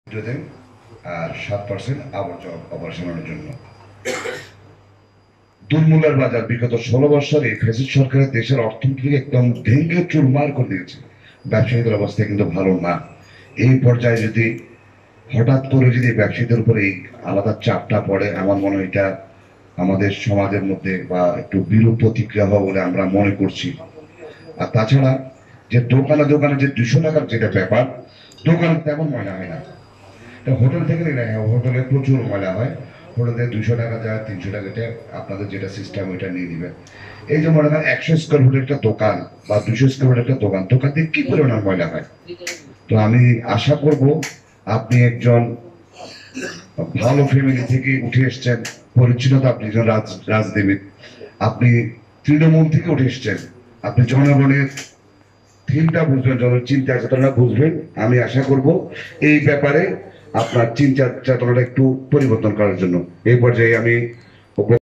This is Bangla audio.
দেন আর 7% আবর্জনা অপসারণের জন্য। দুর্মূল্যের বাজার বিগত 16 বছরে ফ্যাসিস্ট সরকারের দেশের অর্থনীতিকে একদম ভেঙে চুরমার করে দিয়েছে। ব্যবসায়ীদের অবস্থা কিন্তু ভালো না। এই পর্যায়ে যদি হঠাৎ করে যদি ব্যবসায়ীদের উপরে এই আলাদা চাপটা পড়ে, আমার মনে হয় এটা আমাদের সমাজের মধ্যে বা একটু বিরূপ প্রতিক্রিয়া হবে বলে আমরা মনে করছি। আর তাছাড়া যে দোকানে দোকানে যে 200 টাকার যেটা ব্যাপার, দোকানে তেমন ময়লা হয় না। হোটেল থেকে হোটেলে প্রচুর ময়লা হয়। হোটেলে 200 টাকা যায়, 300 টাকাতে আপনাদের যেটা সিস্টেম ওইটা নিয়ে নেবেন। এই যে মনে করেন 100 স্কোয়ার ফুটের একটা দোকান বা 200 স্কোয়ার ফুটের একটা দোকান থেকে কি পরিমাণ ময়লা হয়। তো আমি আশা করব আপনি একজন ভালো ফ্যামিলি থেকে উঠে এসছেন, পরিচ্ছন্নতা আপনি একজন রাজনীতিবিদ, আপনি তৃণমূল থেকে উঠে এসছেন, আপনি জনগণের থিমটা বুঝবেন, চিন্তা চেতনা বুঝবেন। আমি আশা করব এই ব্যাপারে আপনার চিন্তা চেতনাটা একটু পরিবর্তন করার জন্য। এই পর্যায়ে আমি